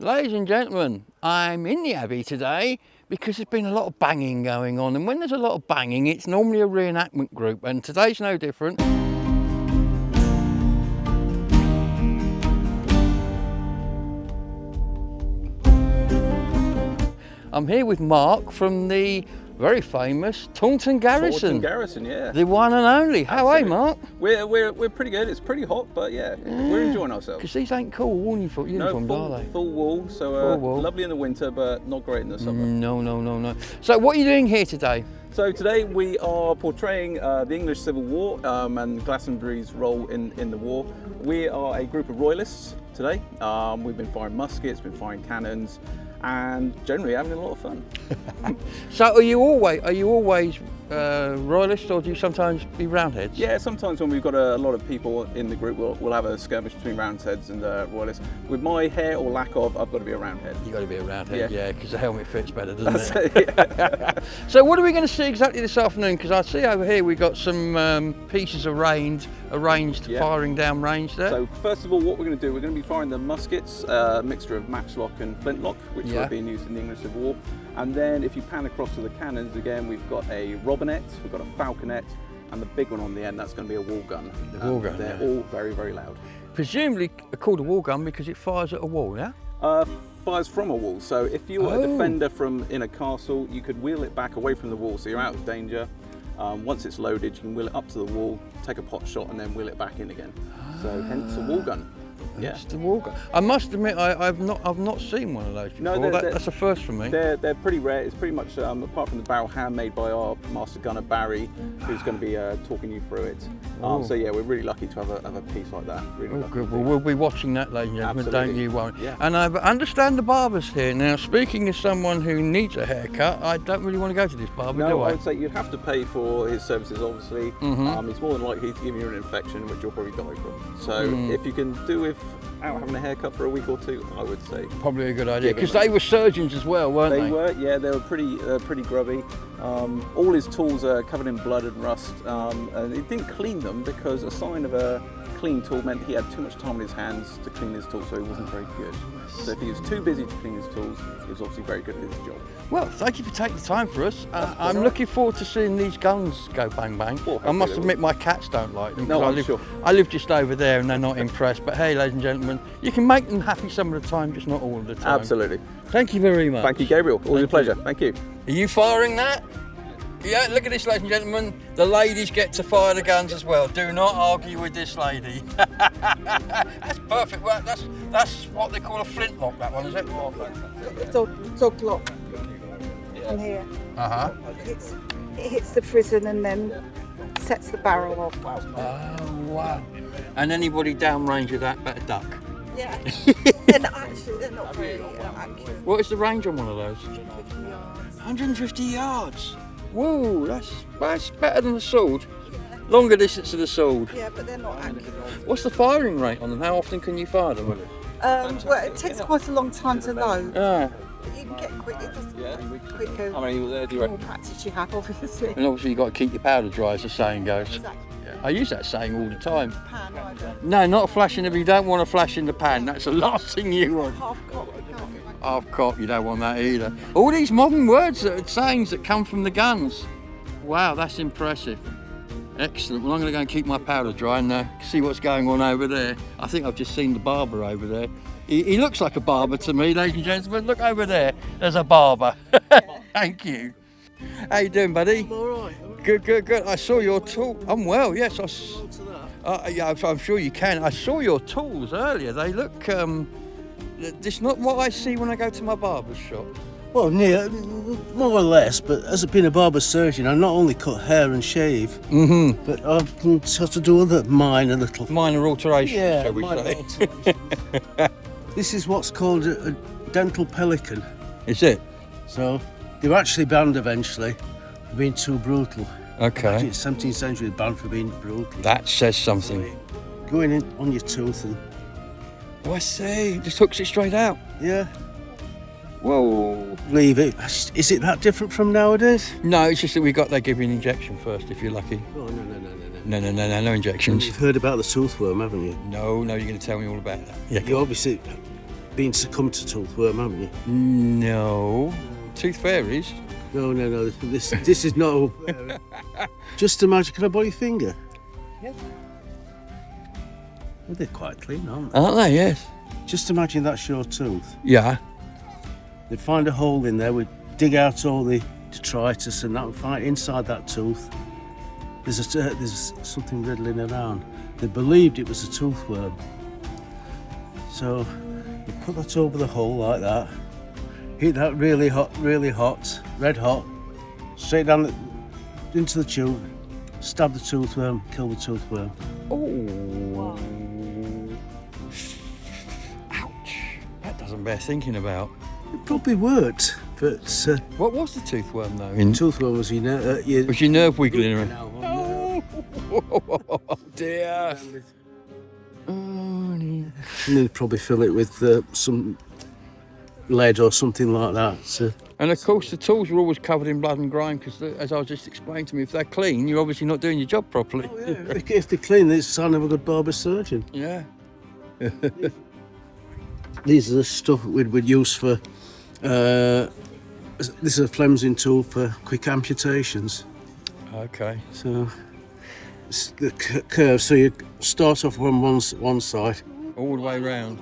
Ladies and gentlemen, I'm in the Abbey today because there's been a lot of banging going on, and when there's a lot of banging it's normally a reenactment group, and today's no different. I'm here with Mark from the very famous Taunton Garrison. Taunton Garrison, yeah. The one and only. How are you, Mark? We're pretty good. It's pretty hot, but yeah, we're enjoying ourselves. Because these ain't cool wool uniforms, are they? Full wool, so full wool. Lovely in the winter, but not great in the summer. No. So what are you doing here today? So today we are portraying the English Civil War and Glastonbury's role in the war. We are a group of royalists today. We've been firing muskets, been firing cannons, and generally having a lot of fun. So are you always royalists, or do you sometimes be roundheads? Yeah, sometimes when we've got a lot of people in the group, we'll have a skirmish between roundheads and royalists. With my hair or lack of, I've got to be a roundhead. You've got to be a roundhead, yeah, because the helmet fits better, doesn't That's it? Yeah. So what are we going to see exactly this afternoon? Because I see over here we've got some pieces arranged firing down range there. So first of all, what we're going to do, we're going to be firing the muskets, a mixture of matchlock and flintlock, which are being used in the English Civil War. And then if you pan across to the cannons again, we've got a robinet, we've got a falconet, and the big one on the end, that's going to be a wall gun. The wall gun, they're all very, very loud. Presumably called a wall gun because it fires at a wall, yeah? Fires from a wall. So if you're a defender from in a castle, you could wheel it back away from the wall, so you're out of danger. Once it's loaded, you can wheel it up to the wall, take a pot shot, and then wheel it back in again. So hence a wall gun. It's the wall gun. I must admit, I've not seen one of those before. No, that's a first for me. They're pretty rare. It's pretty much apart from the barrel handmade by our master gunner Barry, who's going to be talking you through it. So yeah, we're really lucky to have a piece like that. Really good. Well, we'll be watching that, ladies and gentlemen. Absolutely. Don't you worry. Yeah. And I understand the barber's here now. Speaking as someone who needs a haircut, I don't really want to go to this barber, do I? I would say you'd have to pay for his services. Obviously, he's more than likely to give you an infection, which you'll probably die from. So if you can do without having a haircut for a week or two, I would say probably a good idea, because they were surgeons as well, weren't they? They were, yeah. They were pretty grubby. All his tools are covered in blood and rust, and he didn't clean them because a sign of a clean tool meant he had too much time on his hands to clean his tools, so he wasn't very good. So if he was too busy to clean his tools, he was obviously very good at his job. Well, thank you for taking the time for us. I'm looking forward to seeing these guns go bang bang. I must admit my cats don't like them. No, I live just over there and they're not impressed. But hey, ladies and gentlemen, you can make them happy some of the time, just not all of the time. Absolutely. Thank you very much. Thank you, Gabriel. Always a pleasure. Thank you. Are you firing that? Yeah, look at this, ladies and gentlemen. The ladies get to fire the guns as well. Do not argue with this lady. That's perfect. Well, that's what they call a flintlock, that one, is it? Dog lock on here. It hits the frizzen and then sets the barrel off. Oh, wow. And anybody downrange with that better duck. Yeah. they're not very accurate. What is the range on one of those? 150 yards. Whoa, that's better than the sword. Longer distance to the sword. Yeah, but they're not accurate. What's the firing rate on them? How often can you fire them? Well, it takes quite a long time to load. Yeah. But you can get quick. It doesn't quicker. How many do you more reckon? practice you have, obviously. And obviously you've got to keep your powder dry, as the saying goes. Exactly. I use that saying all the time. Pan either. No, not a flash in the. You don't want a flash in the pan. That's the last thing you want. Half cock, you can't get like Half cock, you don't want that either. All these modern words, sayings that come from the guns. Wow, that's impressive. Excellent. Well, I'm going to go and keep my powder dry and see what's going on over there. I think I've just seen the barber over there. He looks like a barber to me, ladies and gentlemen. Look over there. There's a barber. Thank you. How you doing, buddy? All right. Good. I saw your tool. I'm well, yes. Yeah, I'm sure you can. I saw your tools earlier. They look, it's not what I see when I go to my barber's shop. Well, more or less, but as being a barber surgeon, I not only cut hair and shave, but I can sort of do other minor alterations, shall we say. Alterations. This is what's called a dental pelican. Is it? So they were actually banned eventually for being too brutal. Okay. 17th century banned for being brutal. That says something. So going in on your tooth and... Oh, I see. Just hooks it straight out. Yeah. Whoa. Leave it. Is it that different from nowadays? No, it's just that they give you an injection first if you're lucky. Oh, no. No injections. You've heard about the toothworm, haven't you? No, you're going to tell me all about that. Yeah. You obviously... been succumbed to toothworm, haven't you? No. Tooth fairies? No. This is not a fairy. Just imagine, can I borrow your finger? Yeah. Well, they're quite clean, aren't they? Aren't they? Yes. Just imagine that's your tooth. Yeah. They'd find a hole in there, we'd dig out all the detritus and that, and find inside that tooth there's something riddling around. They believed it was a toothworm. So you put that over the hole like that, heat that really hot, red hot, straight down into the tube, stab the toothworm, kill the toothworm. Oh. Ouch. That doesn't bear thinking about. It probably worked, but What was the toothworm though? toothworm was Was your nerve wiggling around? Oh dear. And they'd probably fill it with some lead or something like that. And of course the tools are always covered in blood and grime because, as I was just explaining to me, if they're clean, you're obviously not doing your job properly. Oh, yeah. If they're clean, it's a sign of a good barber surgeon. Yeah. These are the stuff we'd use for. This is a flemsing tool for quick amputations. Okay. So it's the curve. So you start off on one side, All the way round.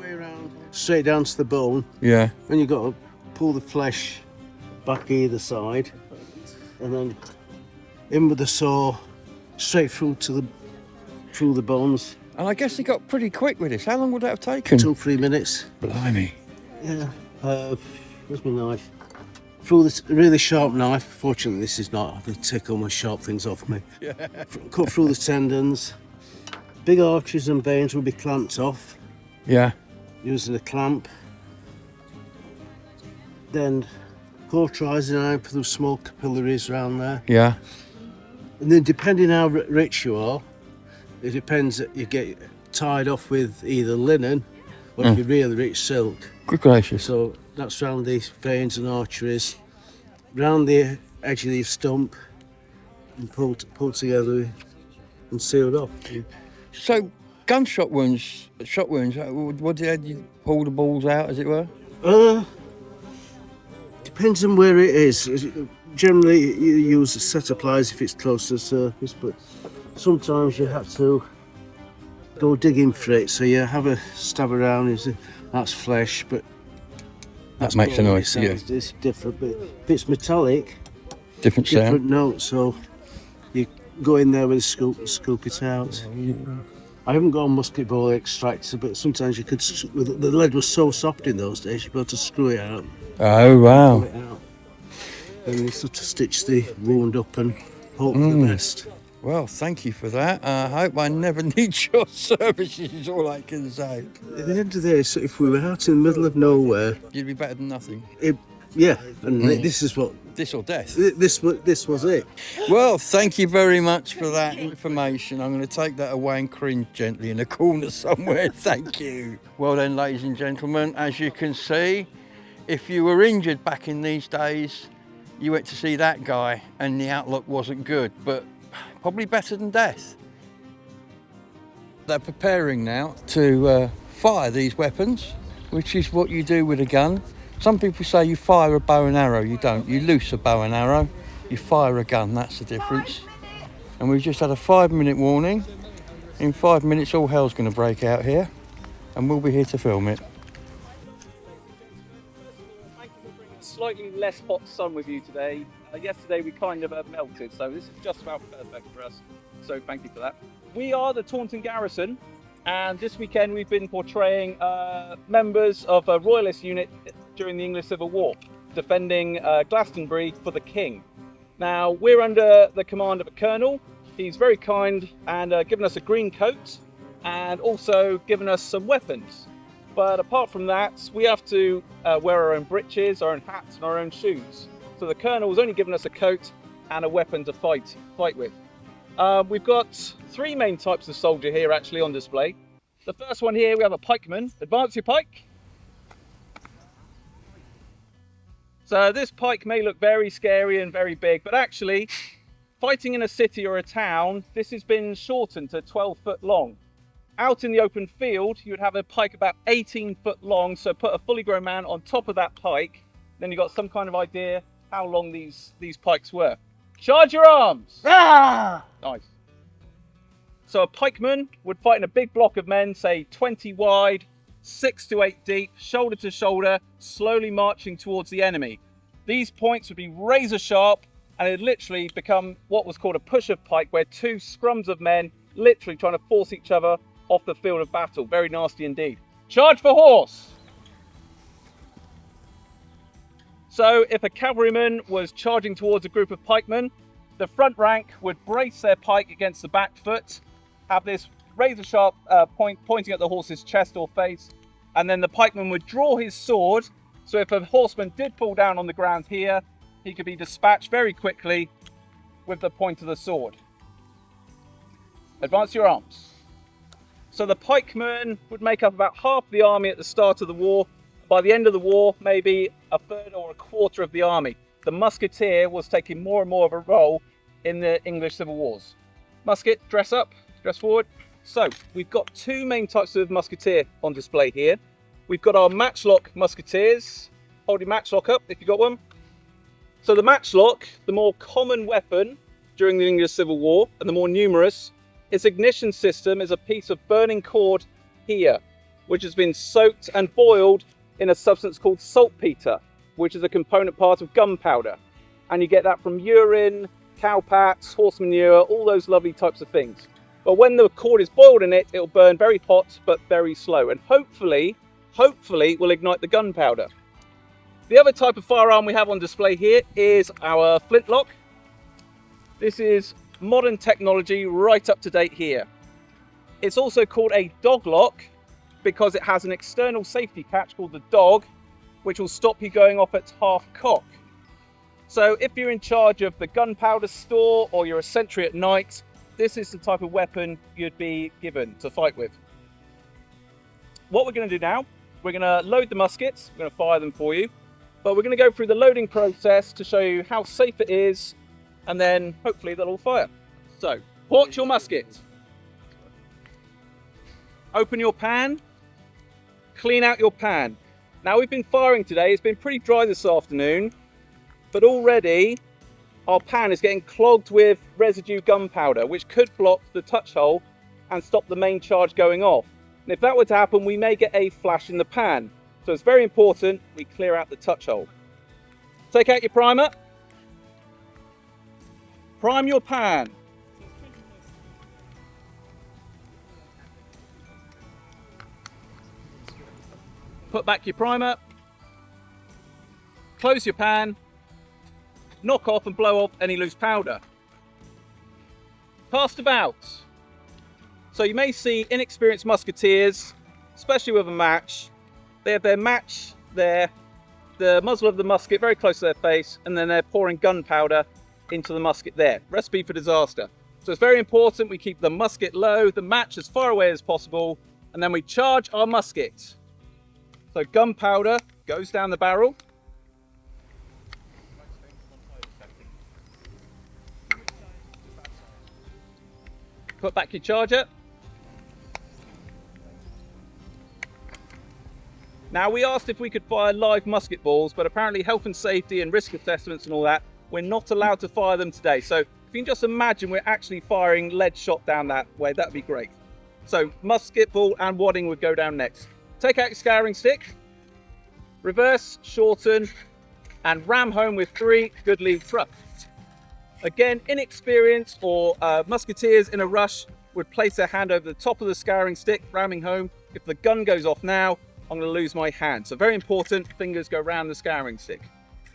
straight down to the bone. Yeah. Then you've got to pull the flesh back either side, and then in with the saw, straight through the bones. And I guess they got pretty quick with this. How long would that have taken? 2-3 minutes. Blimey. Yeah. Where's my knife? Through this really sharp knife. Fortunately, this is not. They take all my sharp things off me. Yeah. Cut through the tendons. Big arteries and veins will be clamped off Yeah. using a clamp. Then cauterising iron for those small capillaries around there. Yeah. And then, depending how rich you are, it depends. You get tied off with either linen or if you're really rich, silk. Good gracious. So that's round the veins and arteries, round the edge of the stump, and pulled together and sealed off. So, gunshot wounds, shot wounds, what did you pull the balls out, as it were? Depends on where it is. Generally, you use a set of pliers if it's close to the surface, but sometimes you have to go digging for it. So you have a stab around, that's flesh, but That makes a bone, noise, yeah. It's different, but if it's metallic, Different sound. different note. So you go in there with a scoop it out. I haven't got a musket ball extractor, but sometimes you could. The lead was so soft in those days, you'd be able to screw it out. Oh, wow. Pull it out. And you sort of stitch the wound up and hope for the best. Well, thank you for that. I hope I never need your services, is all I can say. At the end of this, if we were out in the middle of nowhere, You'd be better than nothing. this is what. This or death. This was it. Well, thank you very much for that information. I'm going to take that away and cringe gently in a corner somewhere. Thank you. Well then, ladies and gentlemen, as you can see, if you were injured back in these days, you went to see that guy and the outlook wasn't good, but probably better than death. They're preparing now to fire these weapons, which is what you do with a gun. Some people say you fire a bow and arrow. You don't. You loose a bow and arrow. You fire a gun. That's the difference. And we've just had a 5-minute warning. In 5 minutes, all hell's going to break out here, and we'll be here to film it. Thank you for bringing slightly less hot sun with you today. Yesterday we kind of melted, so this is just about perfect for us. So thank you for that. We are the Taunton Garrison, and this weekend we've been portraying members of a royalist unit during the English Civil War, defending Glastonbury for the King. Now, we're under the command of a colonel. He's very kind and given us a green coat and also given us some weapons. But apart from that, we have to wear our own breeches, our own hats and our own shoes. So the colonel has only given us a coat and a weapon to fight with. We've got 3 main types of soldier here actually on display. The first one here, we have a pikeman. Advance your pike. So this pike may look very scary and very big, but actually, fighting in a city or a town, this has been shortened to 12 foot long. Out in the open field, you would have a pike about 18 foot long, so put a fully grown man on top of that pike, then you've got some kind of idea how long these pikes were. Charge your arms! Ah! Nice. So a pikeman would fight in a big block of men, say 20 wide, 6 to 8 deep, shoulder to shoulder, slowly marching towards the enemy. These points would be razor sharp, and it would literally become what was called a push of pike, where two scrums of men literally trying to force each other off the field of battle. Very nasty indeed. Charge for horse! So if a cavalryman was charging towards a group of pikemen, the front rank would brace their pike against the back foot, have this razor sharp point pointing at the horse's chest or face, and then the pikeman would draw his sword, so if a horseman did fall down on the ground here, he could be dispatched very quickly with the point of the sword. Advance your arms. So the pikemen would make up about half the army at the start of the war. By the end of the war, maybe a third or a quarter of the army. The musketeer was taking more and more of a role in the English Civil Wars. Musket, dress up, dress forward. So we've got two main types of musketeer on display here. We've got our matchlock musketeers. Hold your matchlock up if you've got one. So the matchlock, the more common weapon during the English Civil War and the more numerous, its ignition system is a piece of burning cord here, which has been soaked and boiled in a substance called saltpeter, which is a component part of gunpowder. And you get that from urine, cow pats, horse manure, all those lovely types of things. But when the cord is boiled in it, it'll burn very hot but very slow, and hopefully will ignite the gunpowder. The other type of firearm we have on display here is our flintlock. This is modern technology right up to date here. It's also called a doglock because it has an external safety catch called the dog, which will stop you going off at half cock. So if you're in charge of the gunpowder store or you're a sentry at night, this is the type of weapon you'd be given to fight with. What we're going to do now, we're going to load the muskets, we're going to fire them for you, but we're going to go through the loading process to show you how safe it is, and then hopefully they'll all fire. So, port your musket. Open your pan. Clean out your pan. Now we've been firing today, it's been pretty dry this afternoon, but already our pan is getting clogged with residue gunpowder, which could block the touch hole and stop the main charge going off. And if that were to happen, we may get a flash in the pan. So it's very important we clear out the touch hole. Take out your primer. Prime your pan. Put back your primer. Close your pan. Knock off and blow off any loose powder. Cast about. So you may see inexperienced musketeers, especially with a match. They have their match there, the muzzle of the musket very close to their face, and then they're pouring gunpowder into the musket there. Recipe for disaster. So it's very important we keep the musket low, the match as far away as possible, and then we charge our musket. So gunpowder goes down the barrel. Put back your charger. Now we asked if we could fire live musket balls, but apparently health and safety and risk assessments and all that, we're not allowed to fire them today. So if you can just imagine we're actually firing lead shot down that way, that'd be great. So musket ball and wadding would go down next. Take out your scouring stick, reverse, shorten, and ram home with 3 goodly thrusts. Again, inexperienced or musketeers in a rush would place their hand over the top of the scouring stick, ramming home. If the gun goes off now, I'm going to lose my hand. So very important, fingers go around the scouring stick.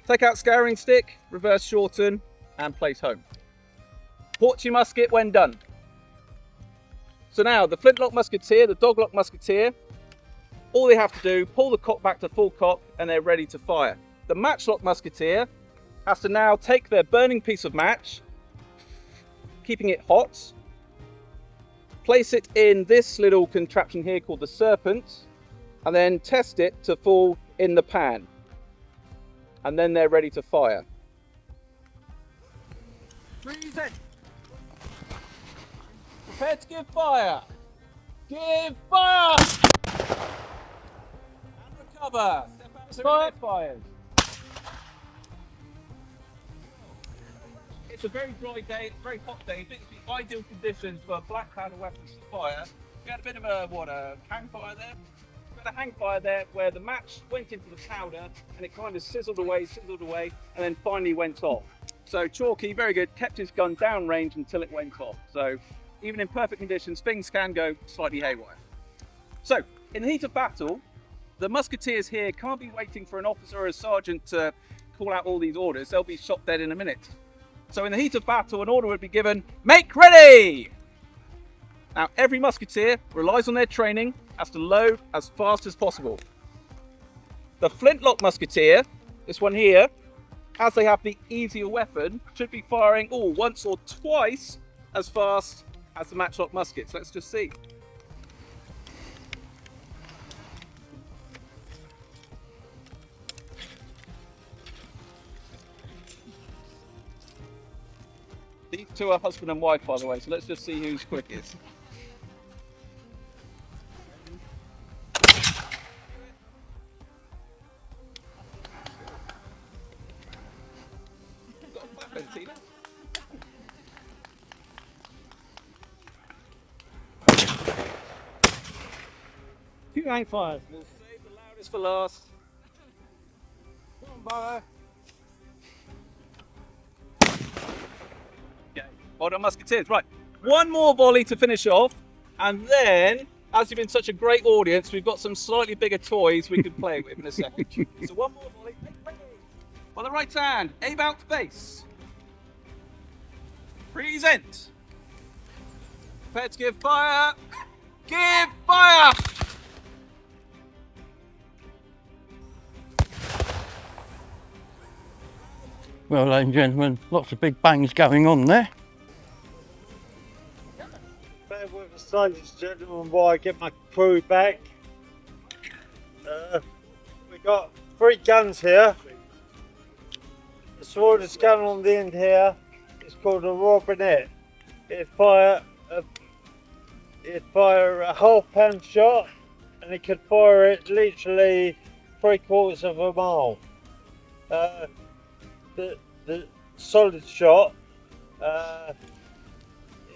Take out scouring stick, reverse shorten, and place home. Port your musket when done. So now the flintlock musketeer, the doglock musketeer, all they have to do, pull the cock back to full cock, and they're ready to fire. The matchlock musketeer has to now take their burning piece of match, keeping it hot, place it in this little contraption here called the serpent, and then test it to fall in the pan. And then they're ready to fire. Freeze it! Prepare to give fire! Give fire! And recover. Step out so fire. Fires. It's a very dry day, very hot day. It's the ideal conditions for black powder weapons to fire. We had a bit of a hang fire there. We had a hang fire there where the match went into the powder and it kind of sizzled away, and then finally went off. So Chalky, very good, kept his gun downrange until it went off. So even in perfect conditions, things can go slightly haywire. So in the heat of battle, the musketeers here can't be waiting for an officer or a sergeant to call out all these orders. They'll be shot dead in a minute. So in the heat of battle, an order would be given, make ready! Now every musketeer relies on their training as to load as fast as possible. The flintlock musketeer, this one here, as they have the easier weapon, should be firing once or twice as fast as the matchlock muskets. Let's just see. These two are husband and wife, by the way, so let's just see who's quickest. Got a weapon, Tina. Two hang fires. We'll save the loudest for last. Come on, Barrow. Okay, well done, musketeers. Right, one more volley to finish off, and then, as you've been such a great audience, we've got some slightly bigger toys we can play with in a second. So one more volley. On the right hand, aim out face. Present. Prepare to give fire. Give fire! Well, ladies and gentlemen, lots of big bangs going on there. Bear with us, ladies and gentlemen, while I get my crew back. We've got 3 guns here. The smallest gun on the end here is called a robinet. It fire a half-pound shot, and it could fire it literally 3/4 of a mile. The solid shot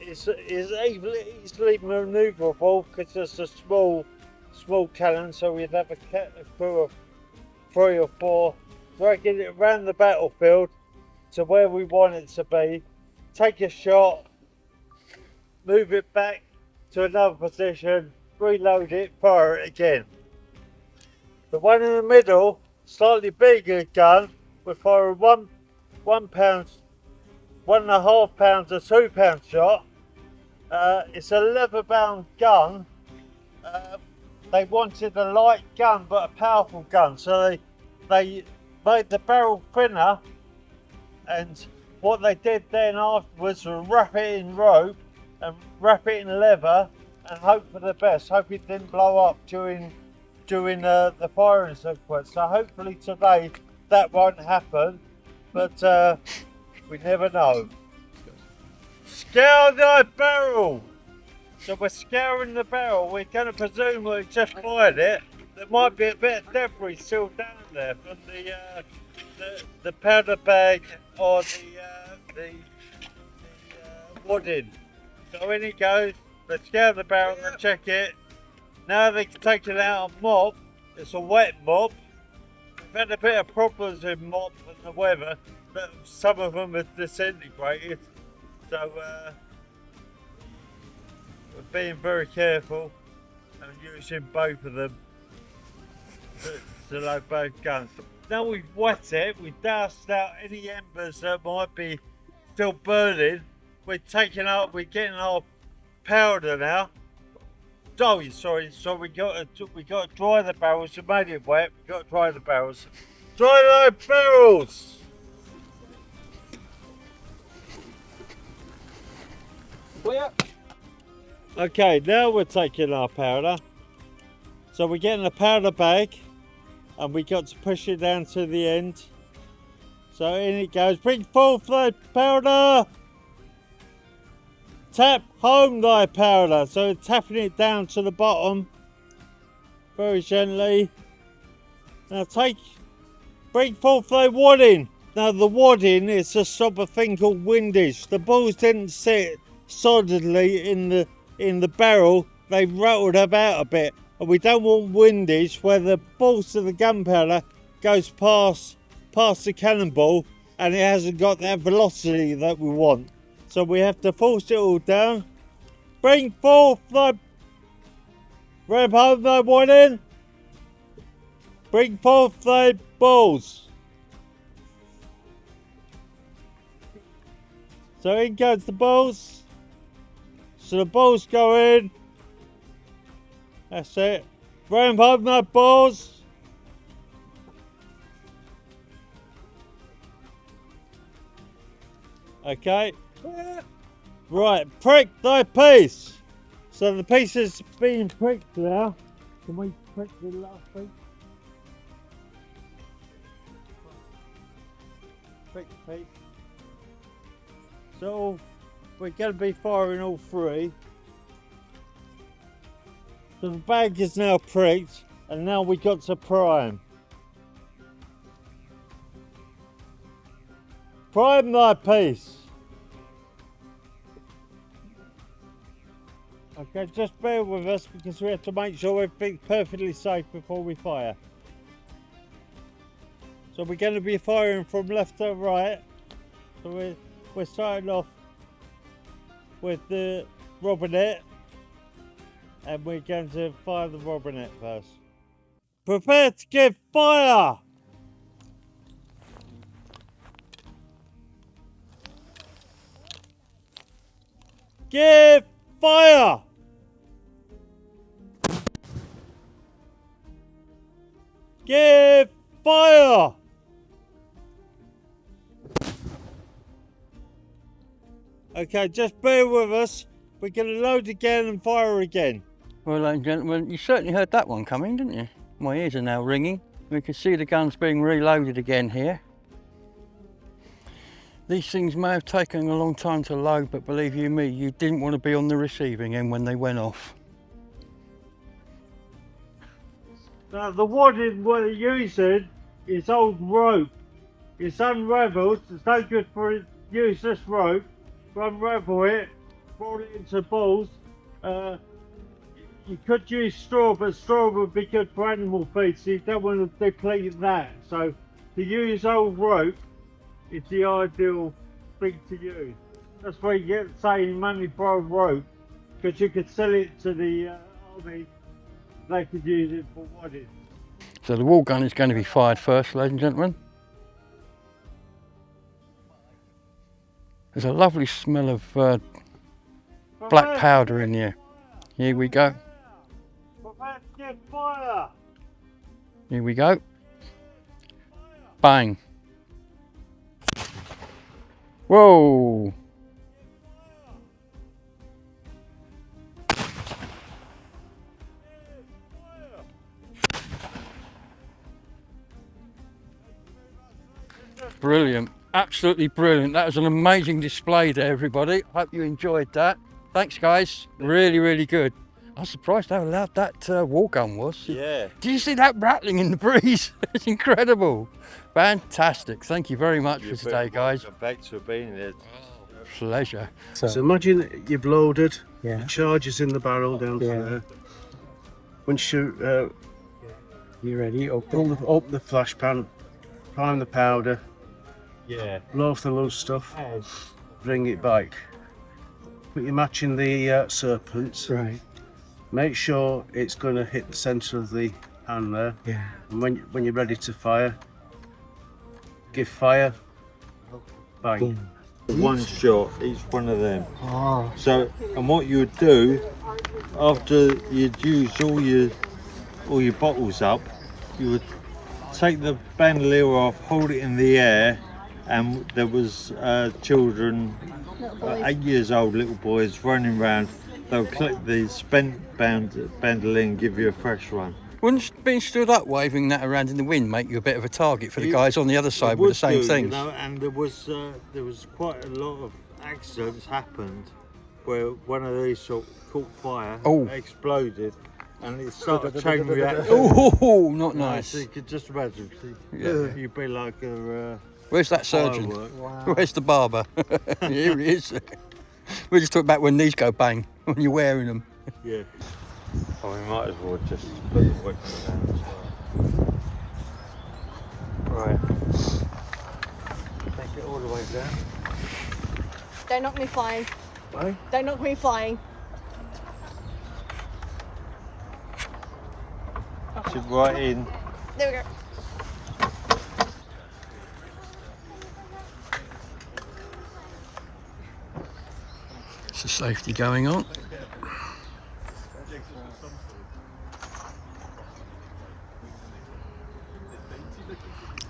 is easily manoeuvrable because it's a small cannon, so we'd have a crew of 3 or 4 dragging it around the battlefield to where we want it to be, take a shot, move it back to another position, reload it, fire it again. The one in the middle, slightly bigger gun, would fire a 1 pound, 1.5 pounds or 2 pound shot. It's a leather-bound gun. They wanted a light gun but a powerful gun, so they made the barrel thinner, and what they did then afterwards was wrap it in rope and wrap it in leather and hope for the best. Hope it didn't blow up during the firing sequence. So hopefully today that won't happen, but we never know. Scour the barrel! So we're scouring the barrel. We're going to presume we just fired it. There might be a bit of debris still down there from the powder bag or the wadding. So in it goes. Let's scour the barrel and check it. Now they can take it out on mop. It's a wet mop. We've had a bit of problems with mop and the weather, but some of them have disintegrated. So we're being very careful and using both of them to load both guns. Now we've wet it, we've doused out any embers that might be still burning. We're getting our powder now. Oh, sorry. So we got to dry the barrels. We made it wet. We got to dry the barrels. Dry those barrels. Clear. Okay, now we're taking our powder. So we're getting a powder bag, and we got to push it down to the end. So in it goes. Bring forth the powder. Tap home thy powder. So tapping it down to the bottom very gently. Now bring forth thy wadding. Now the wadding is to stop a thing called windage. The balls didn't sit solidly in the barrel, they rattled about a bit. And we don't want windage where the balls of the gunpowder goes past the cannonball and it hasn't got that velocity that we want. So we have to force it all down. Bring forth thy... Rev home thy wadding. Bring forth thy balls. So in goes the balls. So the balls go in. That's it. Ram home thy balls. Okay. Right, prick thy piece. So the piece is being pricked now. Can we prick the last piece? Prick the piece. So we're going to be firing all three. So the bag is now pricked and now we got to prime. Prime thy piece. Okay, just bear with us because we have to make sure everything's perfectly safe before we fire. So we're going to be firing from left to right. So we're starting off with the robinet and we're going to fire the robinet first. Prepare to give fire! Give fire! Give fire! Okay, just bear with us. We're going to load again and fire again. Well, ladies and gentlemen, you certainly heard that one coming, didn't you? My ears are now ringing. We can see the guns being reloaded again here. These things may have taken a long time to load, but believe you me, you didn't want to be on the receiving end when they went off. Now the wadding we're using is old rope. It's unravelled, it's no good for it. Use this rope, unravel it, roll it into balls. You could use straw, but straw would be good for animal feed, so you don't want to deplete that. So to use old rope is the ideal thing to use. That's where you get saving money for old rope, because you could sell it to the army. They could use it for wadding. So the wall gun is going to be fired first, ladies and gentlemen. There's a lovely smell of black powder in here. Here we go. Prepare to give fire! Here we go. Bang. Whoa. Brilliant, absolutely brilliant. That was an amazing display there, everybody. Hope you enjoyed that. Thanks, guys. Really, really good. I'm surprised how loud that wall gun was. Yeah. Did you see that rattling in the breeze? It's incredible. Fantastic. Thank you very much for today, guys. Thanks for being here. Pleasure. So imagine you've loaded, the charges in the barrel down there. Once you're ready, open the flash pan, prime the powder, blow off the loose stuff, bring it back. Put your match in the serpents. Right. Make sure it's going to hit the centre of the pan there. Yeah. And when you're ready to fire, give fire. Bang. One shot, each one of them. So, and what you would do after you'd used all your bottles up, you would take the bandolier off, hold it in the air, and there was children, 8 years old little boys running around. They'll clip the spent bandolier and give you a fresh one. Wouldn't being stood up waving that around in the wind make you a bit of a target for the guys on the other side with the same things? You know, and there was quite a lot of accidents happened where one of these sort of caught fire, Oh. exploded, and it started a chain reaction. Oh, not nice. So you could just imagine. Yeah. You'd be like a Where's that surgeon? firework. Where's the barber? Here he is. We just talk about when these go bang, when you're wearing them. Yeah. Oh, we might as well just put the weapon down as well. Right. Take it all the way down. Don't knock me flying. Right? Don't knock me flying. Should right in. There we go. It's a safety going on.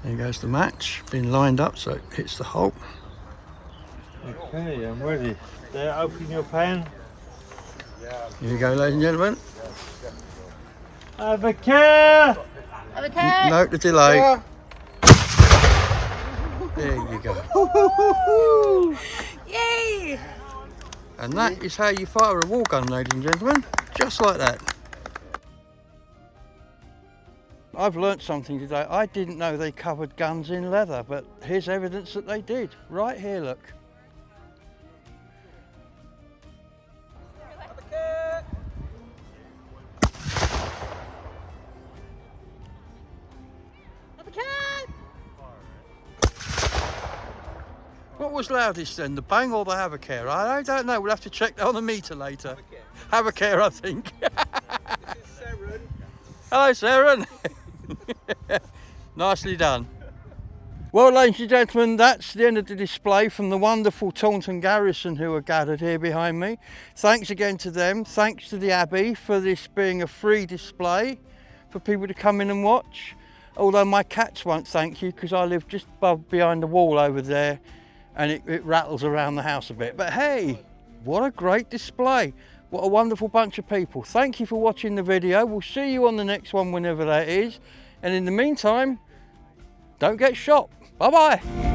There goes the match, been lined up so it hits the hole. Okay, I'm ready. There, open your pan. Here you go, ladies and gentlemen. Have a care! Have a care. Note the delay. There you go. Yay! And that is how you fire a war gun, ladies and gentlemen. Just like that. I've learnt something today. I didn't know they covered guns in leather, but here's evidence that they did. Right here, look. Have a care. What was loudest then, the bang or the have a care? I don't know, we'll have to check that on the meter later. Have a care, I think. Hello, Saren. Nicely done. Well, ladies and gentlemen, that's the end of the display from the wonderful Taunton Garrison who are gathered here behind me. Thanks again to them. Thanks to the Abbey for this being a free display for people to come in and watch. Although my cats won't thank you because I live just behind the wall over there and it rattles around the house a bit. But hey, what a great display. What a wonderful bunch of people. Thank you for watching the video. We'll see you on the next one whenever that is. And in the meantime, don't get shot. Bye-bye.